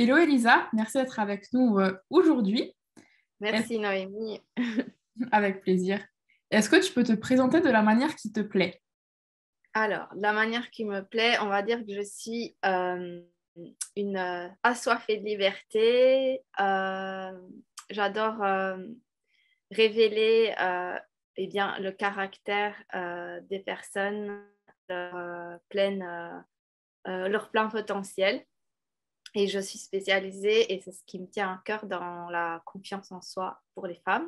Hello Elisa, merci d'être avec nous aujourd'hui. Est- Merci Noémie. Avec plaisir. Est-ce que tu peux te présenter de la manière qui te plaît? Alors, de la manière qui me plaît, on va dire que je suis une assoiffée de liberté. J'adore révéler eh bien, le caractère des personnes, leur plein potentiel. Et je suis spécialisée, et c'est ce qui me tient à cœur, dans la confiance en soi pour les femmes.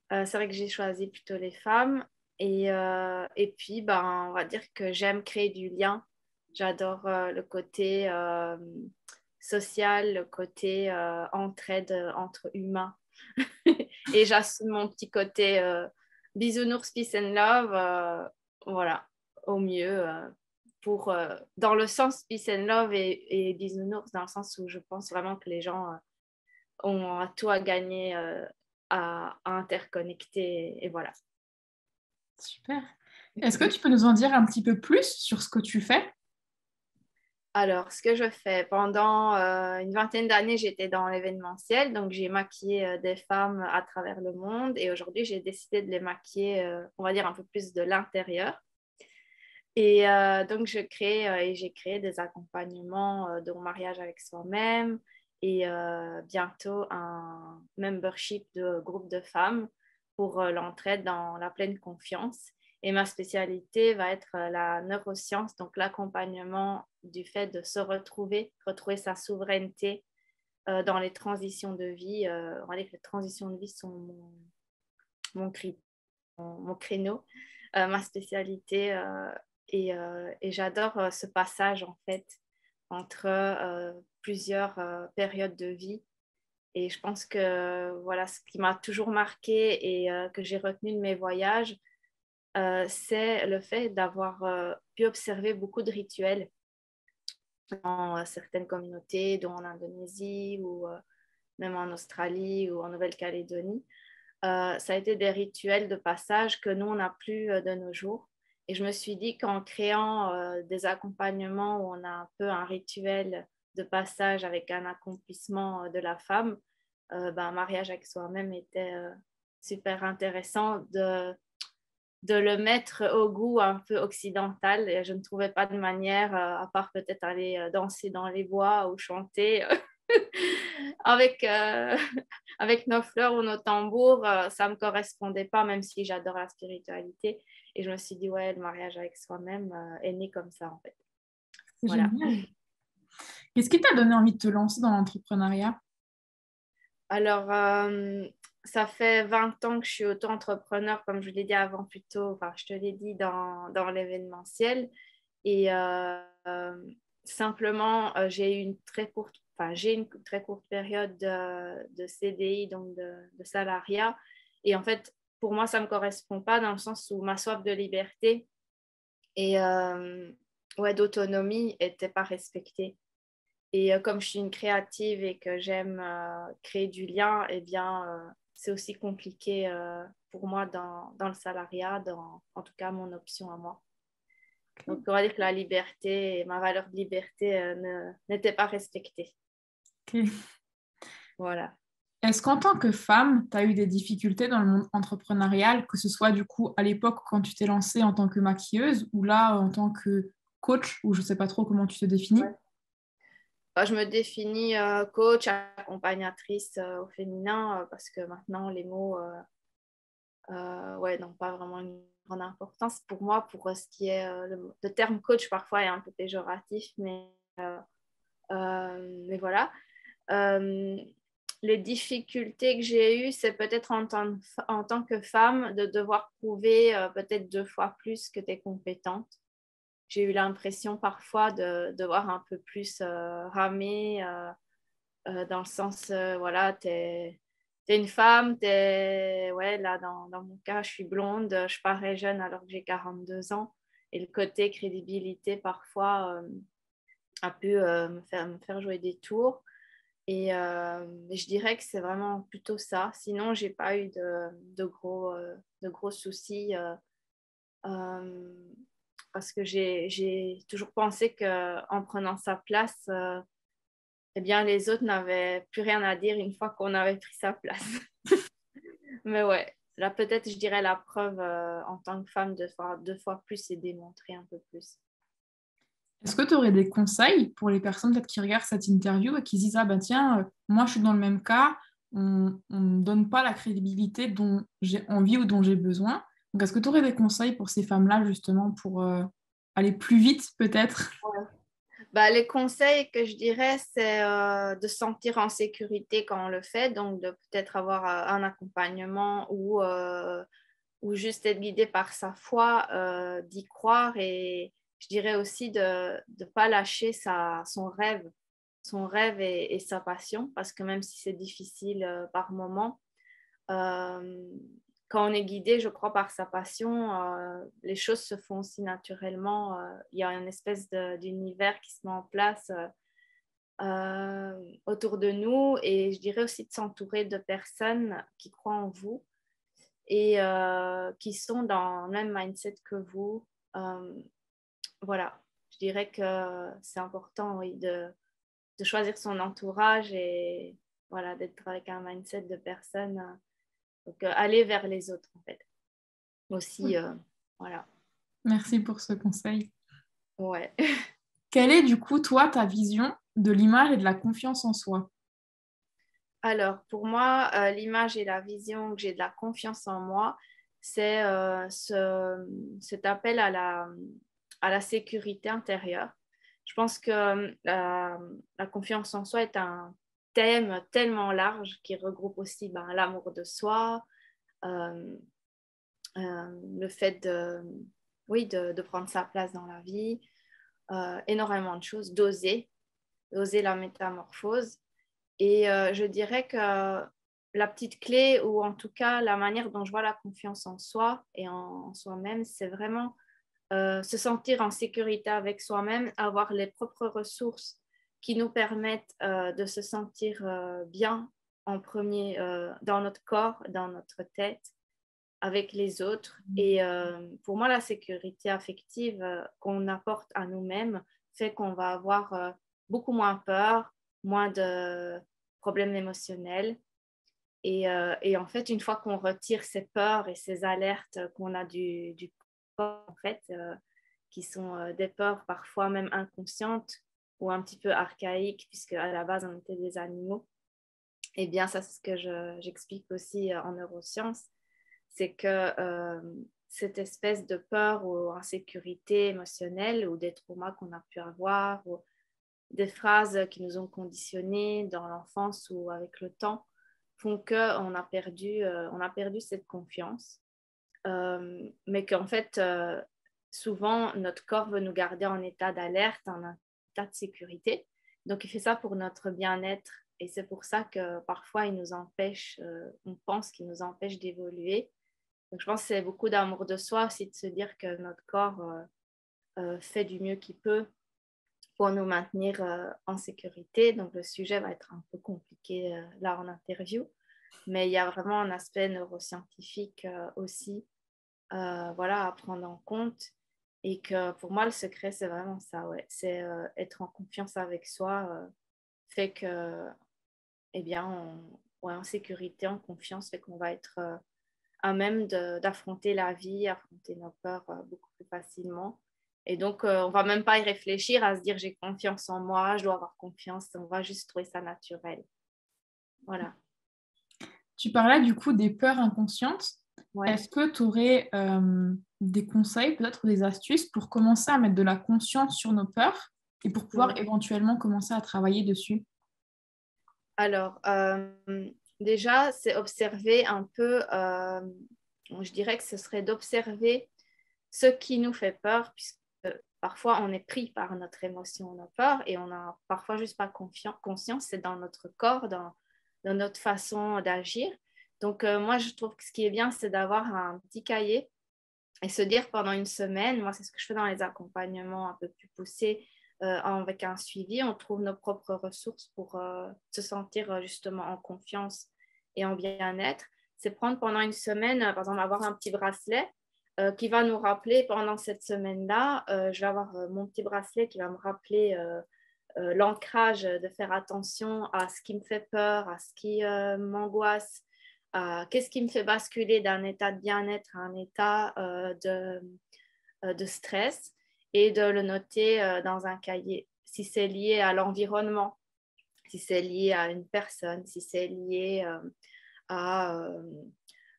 C'est vrai que j'ai choisi plutôt les femmes. Et puis, ben, on va dire que j'aime créer du lien. J'adore le côté social, le côté entraide entre humains. Et j'assume mon petit côté bisounours, peace and love, voilà, au mieux. Dans le sens peace and love et bisounours, dans le sens où je pense vraiment que les gens ont tout à gagner à interconnecter. Et voilà. Super. Est-ce que tu peux nous en dire un petit peu plus sur ce que tu fais? Alors, ce que je fais, pendant une vingtaine d'années, j'étais dans l'événementiel, donc j'ai maquillé des femmes à travers le monde et aujourd'hui, j'ai décidé de les maquiller, on va dire, un peu plus de l'intérieur. Et donc, j'ai créé des accompagnements de mariage avec soi-même et bientôt un membership de groupe de femmes pour l'entraide dans la pleine confiance. Et ma spécialité va être la neuroscience, donc l'accompagnement du fait de se retrouver sa souveraineté dans les transitions de vie. On va dire que les transitions de vie sont mon, cri- mon créneau, ma spécialité. Et j'adore ce passage, en fait, entre plusieurs périodes de vie. Et je pense que voilà, ce qui m'a toujours marqué et que j'ai retenu de mes voyages, c'est le fait d'avoir pu observer beaucoup de rituels dans certaines communautés, dont en Indonésie ou même en Australie ou en Nouvelle-Calédonie. Ça a été des rituels de passage que nous, on n'a plus de nos jours. Et je me suis dit qu'en créant des accompagnements où on a un peu un rituel de passage avec un accomplissement de la femme, ben, un mariage avec soi-même était super intéressant de le mettre au goût un peu occidental. Et je ne trouvais pas de manière, à part peut-être aller danser dans les bois ou chanter avec, avec nos fleurs ou nos tambours, ça ne me correspondait pas, même si j'adore la spiritualité. Et je me suis dit, ouais, le mariage avec soi-même est né comme ça, en fait. C'est Voilà. génial. Qu'est-ce qui t'a donné envie de te lancer dans l'entrepreneuriat? Alors, ça fait 20 ans que je suis auto-entrepreneur, comme je l'ai dit avant plus tôt, enfin, je te l'ai dit dans l'événementiel. Et simplement, j'ai une très courte période de CDI, donc de salariat. Et en fait, pour moi, ça ne me correspond pas dans le sens où ma soif de liberté et ouais, d'autonomie n'était pas respectée. Et comme je suis une créative et que j'aime créer du lien, eh bien, c'est aussi compliqué pour moi dans le salariat, en tout cas mon option à moi. Donc, on va dire que la liberté et ma valeur de liberté n'étaient pas respectées. Ok. Voilà. Est-ce qu'en tant que femme, tu as eu des difficultés dans le monde entrepreneurial, que ce soit du coup à l'époque quand tu t'es lancée en tant que maquilleuse ou là en tant que coach, ou je ne sais pas trop comment tu te définis? Ouais. Bah, je me définis coach, accompagnatrice au féminin parce que maintenant, les mots ouais, n'ont pas vraiment une grande importance pour moi. Pour ce qui est le terme coach, parfois, est un peu péjoratif, mais voilà. Euh, les difficultés que j'ai eues, c'est peut-être en tant que femme de devoir prouver peut-être 2 fois plus que tu es compétente. J'ai eu l'impression parfois de devoir un peu plus ramer dans le sens, voilà, tu es une femme, ouais, là, dans mon cas, je suis blonde, je parais jeune alors que j'ai 42 ans. Et le côté crédibilité, parfois, a pu me faire jouer des tours. Et je dirais que c'est vraiment plutôt ça. Sinon, j'ai pas eu de gros soucis euh, parce que j'ai toujours pensé qu'en prenant sa place, eh bien, les autres n'avaient plus rien à dire une fois qu'on avait pris sa place. Mais ouais, là, peut-être, je dirais la preuve en tant que femme de faire 2 fois plus et démontrer un peu plus. Est-ce que tu aurais des conseils pour les personnes peut-être qui regardent cette interview et qui se disent, ah ben tiens, moi je suis dans le même cas, on ne me donne pas la crédibilité dont j'ai envie ou dont j'ai besoin. Donc est-ce que tu aurais des conseils pour ces femmes-là justement pour aller plus vite peut-être? Bah, les conseils que je dirais, c'est de se sentir en sécurité quand on le fait, donc de peut-être avoir un accompagnement ou juste être guidé par sa foi, d'y croire et je dirais aussi de ne pas lâcher son rêve et sa passion, parce que même si c'est difficile par moment, euh, quand on est guidé, je crois, par sa passion, les choses se font aussi naturellement. Il y a une espèce d'univers qui se met en place autour de nous et je dirais aussi de s'entourer de personnes qui croient en vous et qui sont dans le même mindset que vous. Euh, voilà, je dirais que c'est important, oui, de choisir son entourage et voilà, d'être avec un mindset de personnes. Donc, aller vers les autres, en fait. Aussi, voilà. Merci pour ce conseil. Ouais. Quelle est du coup, toi, ta vision de l'image et de la confiance en soi? Alors, pour moi, l'image et la vision que j'ai de la confiance en moi, c'est cet appel à la sécurité intérieure. Je pense que la confiance en soi est un thème tellement large qui regroupe aussi ben, l'amour de soi, euh, le fait oui, de prendre sa place dans la vie, énormément de choses, d'oser la métamorphose. Et je dirais que la petite clé, ou en tout cas la manière dont je vois la confiance en soi et en soi-même, c'est vraiment se sentir en sécurité avec soi-même, avoir les propres ressources qui nous permettent de se sentir bien en premier dans notre corps, dans notre tête, avec les autres. Et pour moi, la sécurité affective qu'on apporte à nous-mêmes fait qu'on va avoir beaucoup moins peur, moins de problèmes émotionnels. Et en fait, une fois qu'on retire ces peurs et ces alertes qu'on a du corps, en fait, qui sont des peurs parfois même inconscientes ou un petit peu archaïques, puisque à la base, on était des animaux, eh bien, ça, c'est ce que j'explique aussi en neurosciences, c'est que cette espèce de peur ou insécurité émotionnelle ou des traumas qu'on a pu avoir ou des phrases qui nous ont conditionnés dans l'enfance ou avec le temps font qu'on a perdu cette confiance. Mais qu'en fait, souvent, notre corps veut nous garder en état d'alerte, en état de sécurité. Donc, il fait ça pour notre bien-être. Et c'est pour ça que parfois, il nous empêche, on pense qu'il nous empêche d'évoluer. Donc, je pense que c'est beaucoup d'amour de soi aussi de se dire que notre corps fait du mieux qu'il peut pour nous maintenir en sécurité. Donc, le sujet va être un peu compliqué là en interview, mais il y a vraiment un aspect neuroscientifique aussi voilà, à prendre en compte. Et que pour moi, le secret, c'est vraiment ça, ouais. C'est être en confiance avec soi fait que, eh bien, ouais, en sécurité, en confiance, fait qu'on va être à même d'affronter la vie, affronter nos peurs beaucoup plus facilement. Et donc, on va même pas y réfléchir à se dire j'ai confiance en moi, je dois avoir confiance. On va juste trouver ça naturel. Voilà. Tu parlais du coup des peurs inconscientes. Ouais. Est-ce que tu aurais des conseils, peut-être des astuces pour commencer à mettre de la conscience sur nos peurs et pour pouvoir Ouais. éventuellement commencer à travailler dessus? Alors, déjà, c'est observer un peu, je dirais que ce serait d'observer ce qui nous fait peur, puisque parfois on est pris par notre émotion, nos peurs, et on n'a parfois juste pas conscience, c'est dans notre corps, dans notre façon d'agir. Donc, moi, je trouve que ce qui est bien, c'est d'avoir un petit cahier et se dire pendant une semaine, moi, c'est ce que je fais dans les accompagnements un peu plus poussés, avec un suivi, on trouve nos propres ressources pour se sentir justement en confiance et en bien-être. C'est prendre pendant une semaine, par exemple, avoir un petit bracelet qui va nous rappeler pendant cette semaine-là, je vais avoir mon petit bracelet qui va me rappeler l'ancrage, de faire attention à ce qui me fait peur, à ce qui m'angoisse, à qu'est-ce qui me fait basculer d'un état de bien-être à un état de stress et de le noter dans un cahier. Si c'est lié à l'environnement, si c'est lié à une personne, si c'est lié à,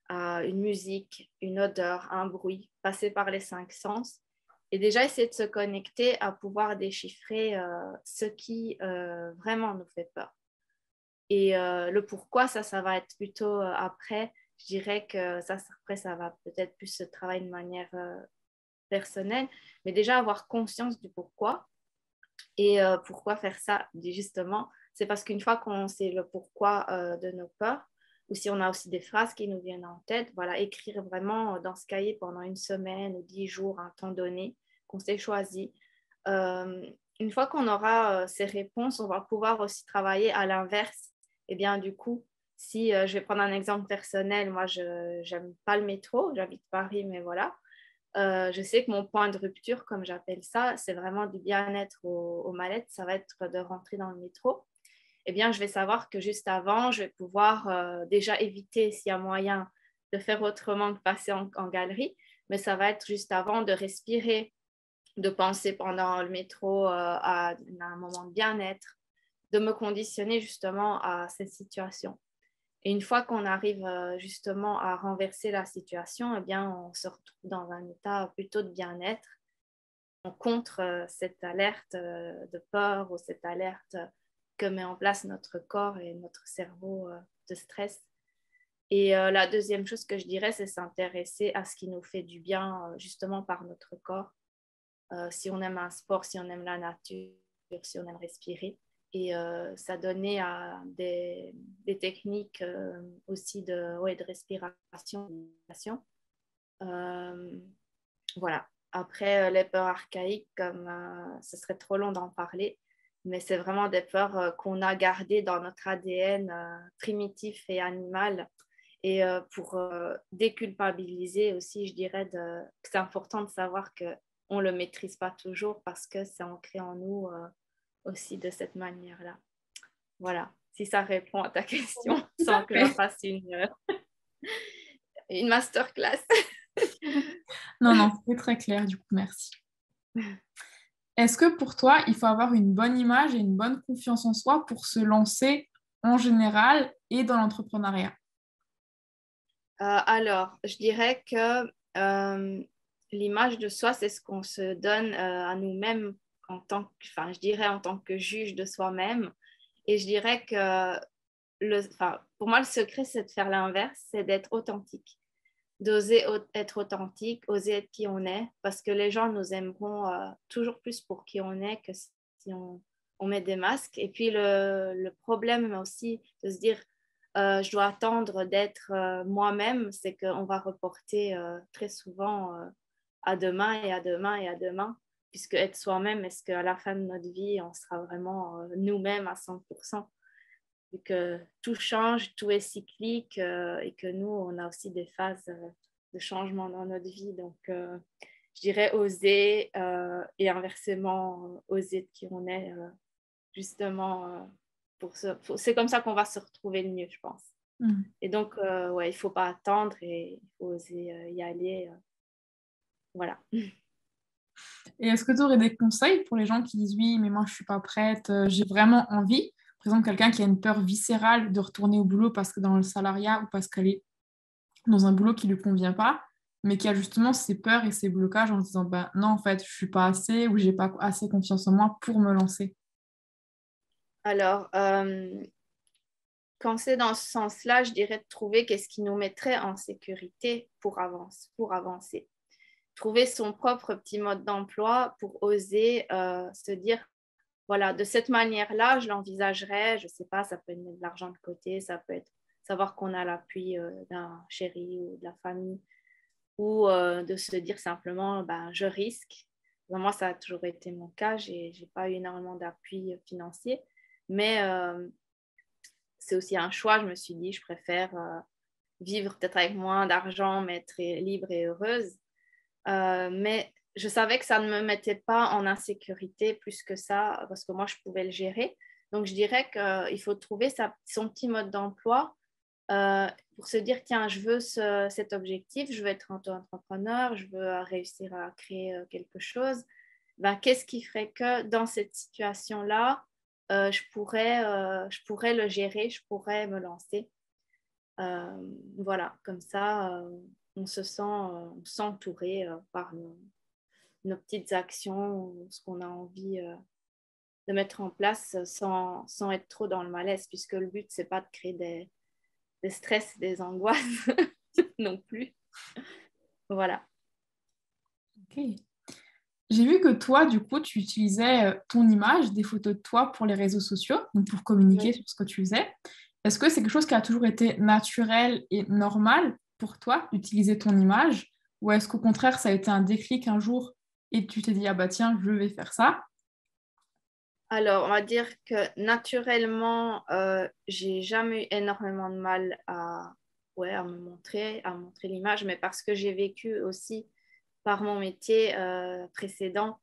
à une musique, une odeur, un bruit, passer par les 5 sens. Et déjà, essayer de se connecter à pouvoir déchiffrer ce qui vraiment nous fait peur. Et le pourquoi, ça va être plutôt après. Je dirais que après, ça va peut-être plus se travailler de manière personnelle. Mais déjà, avoir conscience du pourquoi. Et pourquoi faire ça, justement, c'est parce qu'une fois qu'on sait le pourquoi de nos peurs, ou si on a aussi des phrases qui nous viennent en tête, voilà, écrire vraiment dans ce cahier pendant 1 semaine ou 10 jours, un temps donné, qu'on s'est choisi. Une fois qu'on aura ces réponses, on va pouvoir aussi travailler à l'inverse. Et bien, du coup, si je vais prendre un exemple personnel, moi, je n'aime pas le métro, j'habite Paris, mais voilà. Je sais que mon point de rupture, comme j'appelle ça, c'est vraiment du bien-être au mal-être. Ça va être de rentrer dans le métro. Eh bien, je vais savoir que juste avant, je vais pouvoir déjà éviter, s'il y a moyen, de faire autrement que passer en galerie. Mais ça va être juste avant de respirer, de penser pendant le métro à un moment de bien-être, de me conditionner justement à cette situation. Et une fois qu'on arrive justement à renverser la situation, eh bien, on se retrouve dans un état plutôt de bien-être. On contre cette alerte de peur ou cette alerte que met en place notre corps et notre cerveau de stress. Et la deuxième chose que je dirais, c'est s'intéresser à ce qui nous fait du bien justement par notre corps. Si on aime un sport, si on aime la nature, si on aime respirer. Et ça donnait à des techniques aussi de respiration. Voilà. Après, les peurs archaïques, comme ce serait trop long d'en parler, mais c'est vraiment des peurs qu'on a gardées dans notre ADN primitif et animal. Et pour déculpabiliser aussi, je dirais que c'est important de savoir qu'on ne le maîtrise pas toujours parce que c'est ancré en nous aussi de cette manière-là. Voilà, si ça répond à ta question, sans que je fasse une masterclass. Non, non, c'est très clair, du coup, merci. Est-ce que pour toi, il faut avoir une bonne image et une bonne confiance en soi pour se lancer en général et dans l'entrepreneuriat? Alors, je dirais que l'image de soi, c'est ce qu'on se donne à nous-mêmes je dirais en tant que juge de soi-même. Et je dirais que pour moi, le secret, c'est de faire l'inverse, c'est d'être authentique, d'oser être authentique, oser être qui on est, parce que les gens nous aimeront toujours plus pour qui on est que si on met des masques. Et puis le problème aussi de se dire, je dois attendre d'être moi-même, c'est qu'on va reporter très souvent à demain et à demain et à demain, puisque être soi-même, est-ce qu'à la fin de notre vie, on sera vraiment nous-mêmes à 100%? Vu que tout change, tout est cyclique et que nous, on a aussi des phases de changement dans notre vie. Donc, je dirais oser et inversement, oser de qui on est, justement, c'est comme ça qu'on va se retrouver le mieux, je pense. Et donc, ouais, il ne faut pas attendre et il faut oser y aller. Voilà. Et est-ce que tu aurais des conseils pour les gens qui disent oui, mais moi je suis pas prête, j'ai vraiment envie? Par exemple, quelqu'un qui a une peur viscérale de retourner au boulot parce que dans le salariat ou parce qu'elle est dans un boulot qui lui convient pas, mais qui a justement ses peurs et ses blocages en se disant bah non, en fait, je suis pas assez ou j'ai pas assez confiance en moi pour me lancer. Alors, quand c'est dans ce sens-là, je dirais de trouver qu'est-ce qui nous mettrait en sécurité pour avancer. Trouver son propre petit mode d'emploi pour oser se dire, voilà, de cette manière-là, je l'envisagerais, je ne sais pas, ça peut être mettre de l'argent de côté, ça peut être savoir qu'on a l'appui d'un chéri ou de la famille, ou de se dire simplement, ben, je risque. Moi, ça a toujours été mon cas, je n'ai pas eu énormément d'appui financier, mais c'est aussi un choix. Je me suis dit, je préfère vivre peut-être avec moins d'argent, mais être libre et heureuse. Mais je savais que ça ne me mettait pas en insécurité plus que ça, parce que moi, je pouvais le gérer. Donc, je dirais qu'il faut trouver son petit mode d'emploi pour se dire, tiens, je veux cet objectif, je veux être entrepreneur, je veux réussir à créer quelque chose. Ben, qu'est-ce qui ferait que dans cette situation-là, je pourrais le gérer, je pourrais me lancer. Voilà, comme ça, on se sent entouré par nos petites actions, ce qu'on a envie de mettre en place sans être trop dans le malaise, puisque le but, c'est pas de créer des stress, des angoisses non plus. Voilà. Ok. J'ai vu que toi, du coup, tu utilisais ton image, des photos de toi pour les réseaux sociaux, donc pour communiquer Oui. sur ce que tu faisais. Est-ce que c'est quelque chose qui a toujours été naturel et normal pour toi d'utiliser ton image? Ou est-ce qu'au contraire, ça a été un déclic un jour et tu t'es dit, ah bah tiens, je vais faire ça? Alors, on va dire que naturellement, j'ai jamais eu énormément de mal ouais, à montrer l'image, mais parce que j'ai vécu aussi par mon métier précédent,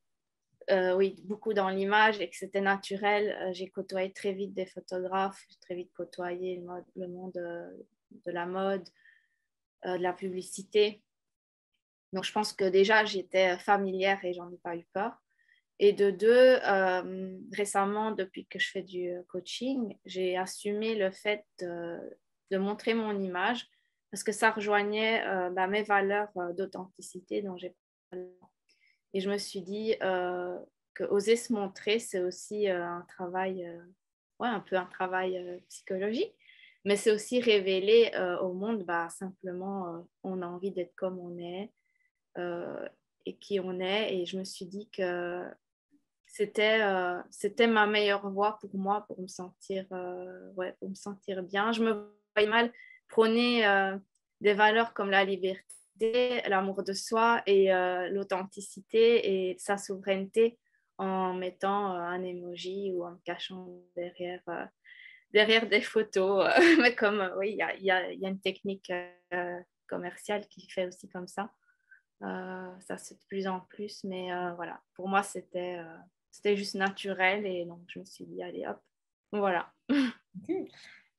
oui, beaucoup dans l'image et que c'était naturel. J'ai côtoyé très vite des photographes, j'ai très vite côtoyé le monde de la mode, de la publicité. Donc, je pense que déjà, j'étais familière et j'en ai pas eu peur. Et de deux, récemment, depuis que je fais du coaching, j'ai assumé le fait de montrer mon image parce que ça rejoignait mes valeurs d'authenticité dont j'ai parlé. Et je me suis dit que oser se montrer, c'est aussi un travail, ouais, un peu un travail psychologique, mais c'est aussi révéler au monde, bah, simplement, on a envie d'être comme on est euh, et qui on est. Et je me suis dit que c'était ma meilleure voie pour moi, pour me sentir, ouais, pour me sentir bien. Je me voyais mal prôner des valeurs comme la liberté, l'amour de soi et l'authenticité et sa souveraineté en mettant un emoji ou en me cachant derrière des photos. Mais comme, oui, il y a une technique commerciale qui fait aussi comme ça. Ça se fait de plus en plus, mais voilà, pour moi, c'était juste naturel et donc je me suis dit, allez hop, voilà. Ok.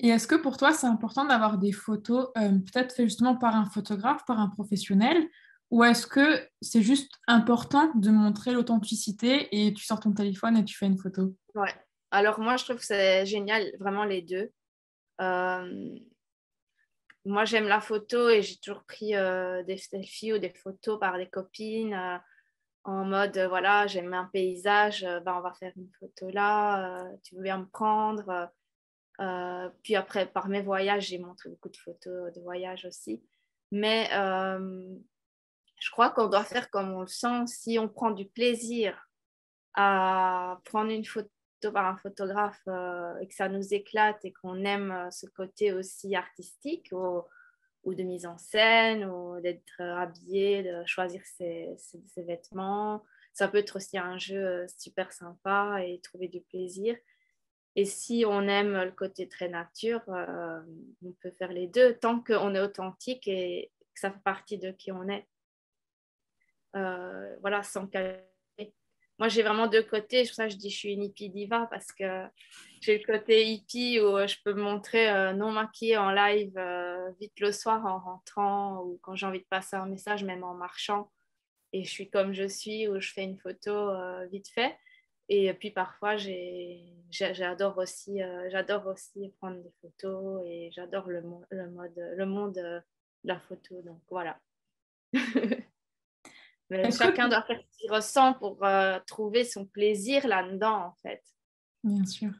Et est-ce que pour toi, c'est important d'avoir des photos peut-être faites justement par un photographe, par un professionnel, ou est-ce que c'est juste important de montrer l'authenticité et tu sors ton téléphone et tu fais une photo? Ouais. Alors moi, je trouve que c'est génial, vraiment les deux. Euh, Moi, j'aime la photo et j'ai toujours pris des selfies ou des photos par des copines en mode, voilà, j'aime un paysage, ben, on va faire une photo là, tu veux bien me prendre. Puis après, par mes voyages, j'ai montré beaucoup de photos de voyages aussi. Mais je crois qu'on doit faire comme on le sent. Si on prend du plaisir à prendre une photo par un photographe et que ça nous éclate et qu'on aime ce côté aussi artistique ou de mise en scène ou d'être habillé, de choisir ses vêtements, ça peut être aussi un jeu super sympa et trouver du plaisir. Et si on aime le côté très nature, on peut faire les deux tant qu'on est authentique et que ça fait partie de qui on est. Voilà, sans calmer. Moi, j'ai vraiment deux côtés. C'est pour ça que je dis que je suis une hippie diva parce que j'ai le côté hippie où je peux me montrer non maquillée en live vite le soir en rentrant ou quand j'ai envie de passer un message, même en marchant. Et je suis comme je suis où je fais une photo vite fait. Et puis parfois, j'adore aussi prendre des photos et j'adore le monde de la photo. Donc voilà. Mais Est-ce que, chacun doit faire ce qu'il ressent pour trouver son plaisir là-dedans, en fait. bien sûr,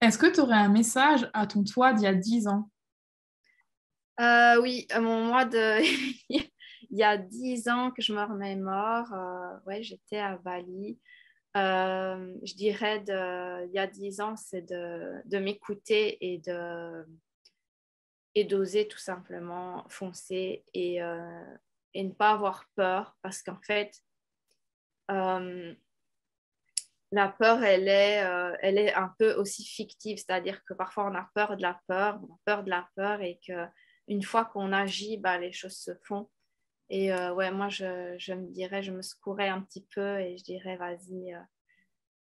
est-ce que tu aurais un message à ton toi d'il y a 10 ans? Oui, mon mois de... Il y a 10 ans que je me remémore, ouais, j'étais à Bali. Je dirais il y a 10 ans, c'est de m'écouter et d'oser tout simplement foncer et ne pas avoir peur parce qu'en fait, euh, la peur, elle est un peu aussi fictive, c'est-à-dire que parfois on a peur de la peur, on a peur de la peur et qu'une fois qu'on agit, bah, les choses se font. Et ouais, moi, je me dirais, je me secourais un petit peu et je dirais, vas-y,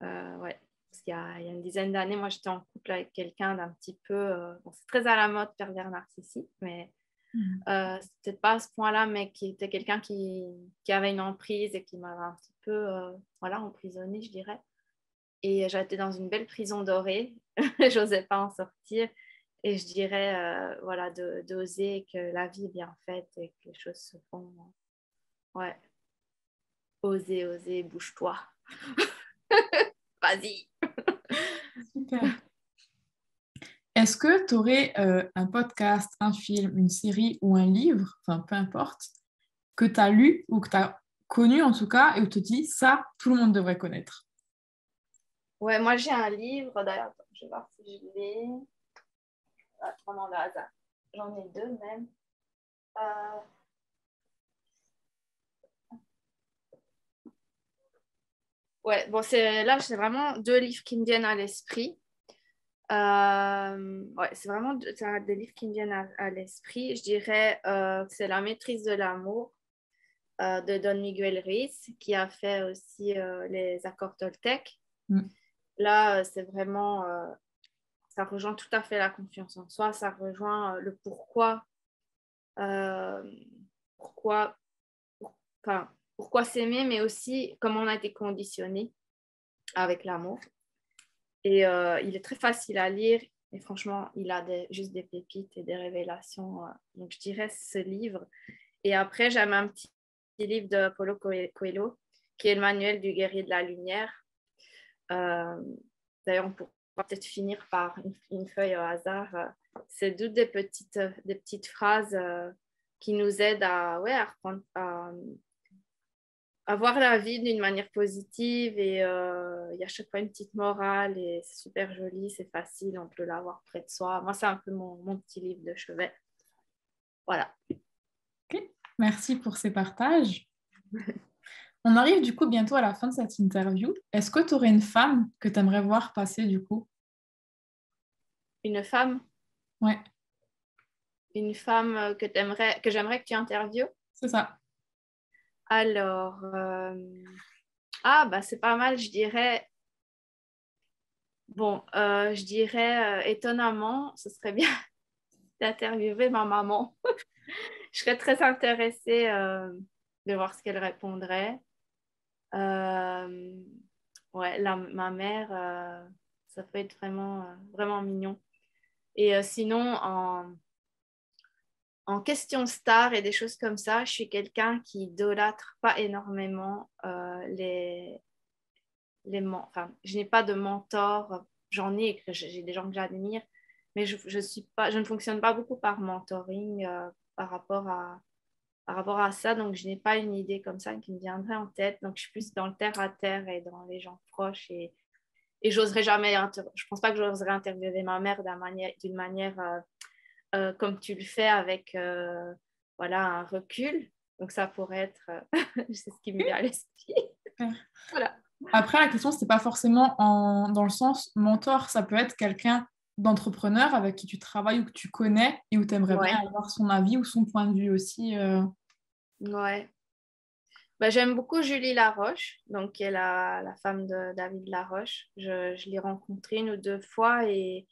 ouais. Parce qu'il y a une dizaine d'années, moi, j'étais en couple avec quelqu'un d'un petit peu, bon, c'est très à la mode, pervers narcissique, mais Mhm. c'est peut-être pas à ce point-là, mais qui était quelqu'un qui avait une emprise et qui m'avait un petit peu, voilà, emprisonnée, je dirais. Et j'étais dans une belle prison dorée. J'osais pas en sortir. Et je dirais, voilà, d'oser que la vie est bien faite et que les choses se font. Ouais, oser, oser, bouge-toi. Vas-y. Super. Est-ce que tu aurais un podcast, un film, une série ou un livre, enfin peu importe, que tu as lu ou que tu as connu en tout cas et où tu te dis ça, tout le monde devrait connaître? Ouais, moi j'ai un livre, d'ailleurs, attends, je vais voir si je l'ai. Ah, vraiment le hasard. J'en ai deux même. Euh, ouais, bon, c'est vraiment deux livres qui me viennent à l'esprit. Ouais, c'est vraiment des livres qui me viennent à l'esprit. Je dirais c'est La maîtrise de l'amour de Don Miguel Ruiz, qui a fait aussi les accords Toltec. Mm. Là, c'est vraiment, ça rejoint tout à fait la confiance en soi, ça rejoint le pourquoi, euh, pourquoi, enfin, pourquoi s'aimer, mais aussi comment on a été conditionné avec l'amour. Et il est très facile à lire. Et franchement, il a juste des pépites et des révélations. Donc, je dirais ce livre. Et après, j'aime un petit livre de Paulo Coelho, qui est le manuel du guerrier de la lumière. Euh, D'ailleurs, on pourra peut-être finir par une feuille au hasard. C'est toutes des petites phrases qui nous aident à, ouais, à voir la vie d'une manière positive et il y a chaque fois une petite morale et c'est super joli, c'est facile, on peut l'avoir près de soi. Moi, c'est un peu mon petit livre de chevet. Voilà. Ok. Merci pour ces partages. On arrive du coup bientôt à la fin de cette interview. Est-ce que tu aurais une femme que tu aimerais voir passer du coup? Une femme, Ouais, une femme que j'aimerais que tu interviewes. c'est ça. Alors, ah, bah, c'est pas mal, je dirais. Bon, je dirais étonnamment, ce serait bien d'interviewer ma maman. Je serais très intéressée de voir ce qu'elle répondrait. Euh, ouais, ma mère, ça peut être vraiment, vraiment mignon. Et sinon, en question star et des choses comme ça, je suis quelqu'un qui idolâtre pas énormément enfin, je n'ai pas de mentor, j'en ai, j'ai des gens que j'admire, mais je ne fonctionne pas beaucoup par mentoring par rapport par rapport à ça, donc je n'ai pas une idée comme ça qui me viendrait en tête. Donc je suis plus dans le terre à terre et dans les gens proches et j'oserais jamais, je pense pas que j'oserais interviewer ma mère d'une manière comme tu le fais avec voilà, un recul. Donc ça pourrait être, c'est ce qui me vient à l'esprit. Super. Voilà. Après, la question, c'était pas forcément dans le sens mentor, ça peut être quelqu'un d'entrepreneur avec qui tu travailles ou que tu connais et où tu aimerais bien Ouais, avoir son avis ou son point de vue aussi. ouais. Bah, j'aime beaucoup Julie Laroche, donc qui est la femme de David Laroche. Je l'ai rencontrée une ou deux fois et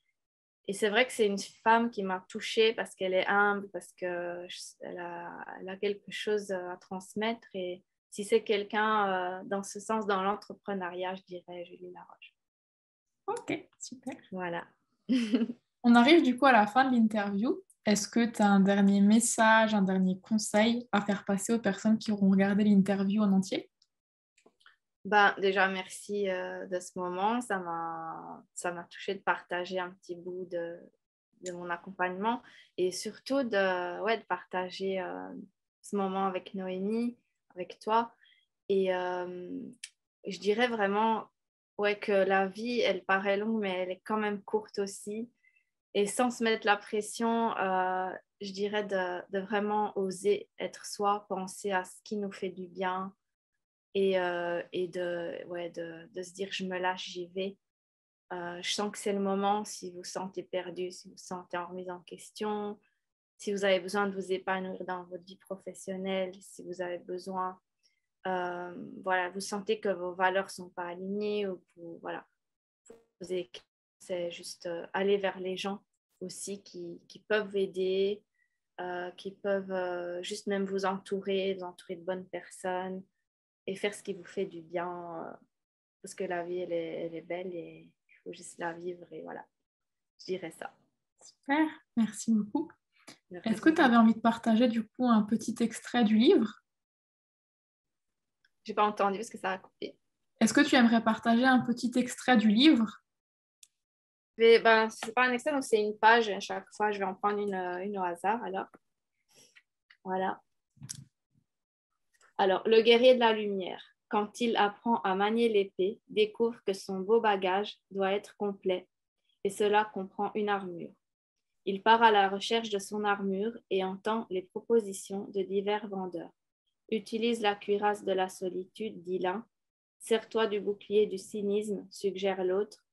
c'est vrai que c'est une femme qui m'a touchée parce qu'elle est humble, parce elle a quelque chose à transmettre. Et si c'est quelqu'un dans ce sens, dans l'entrepreneuriat, je dirais Julie Laroche. Ok, super. Voilà. On arrive du coup à la fin de l'interview. Est-ce que tu as un dernier message, un dernier conseil à faire passer aux personnes qui auront regardé l'interview en entier? Ben, déjà, merci de ce moment. Ça m'a touché de partager un petit bout de mon accompagnement et surtout ouais, de partager ce moment avec Noémie, avec toi. Et je dirais vraiment ouais, que la vie, elle paraît longue, mais elle est quand même courte aussi. Et sans se mettre la pression, je dirais de vraiment oser être soi, penser à ce qui nous fait du bien et ouais, de se dire je me lâche, j'y vais. Je sens que c'est le moment si vous sentez perdu, si vous sentez en remise en question. si vous avez besoin de vous épanouir dans votre vie professionnelle, si vous avez besoin, voilà, vous sentez que vos valeurs ne sont pas alignées, ou voilà, c'est juste aller vers les gens aussi qui peuvent aider, qui peuvent juste même vous entourer de bonnes personnes et faire ce qui vous fait du bien, parce que la vie, elle est belle et il faut juste la vivre et voilà, je dirais ça. Super, merci beaucoup. Est-ce que tu avais envie de partager du coup un petit extrait du livre? J'ai pas entendu parce que ça a coupé. Est-ce que tu aimerais partager un petit extrait du livre? Ben, c'est pas un extrait, donc c'est une page. À chaque fois, je vais en prendre une au hasard. Alors, voilà. Alors, le guerrier de la lumière, quand il apprend à manier l'épée, découvre que son beau bagage doit être complet, et cela comprend une armure. Il part à la recherche de son armure et entend les propositions de divers vendeurs. Utilise la cuirasse de la solitude, dit l'un. Sers-toi du bouclier du cynisme, suggère l'autre.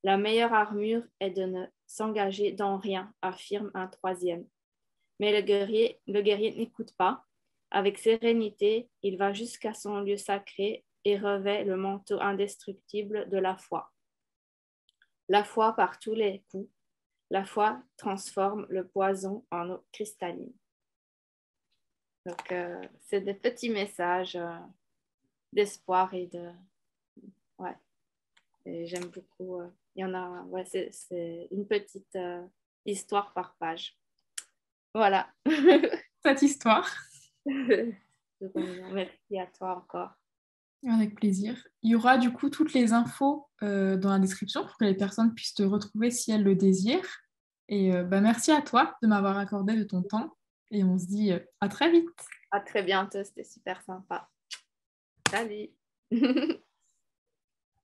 La meilleure armure est de ne s'engager dans rien, affirme un troisième. Mais le guerrier n'écoute pas. Avec sérénité, il va jusqu'à son lieu sacré et revêt le manteau indestructible de la foi. La foi par tous les coups. La foi transforme le poison en eau cristalline. Donc, c'est des petits messages d'espoir et de... Ouais, et j'aime beaucoup. Il y en a... Ouais, c'est une petite histoire par page. Voilà. Cette histoire. Merci à toi encore. Avec plaisir. Il y aura du coup toutes les infos dans la description pour que les personnes puissent te retrouver si elles le désirent. Et merci à toi de m'avoir accordé de ton temps. Et on se dit à très vite. À très bientôt, c'était super sympa. Salut.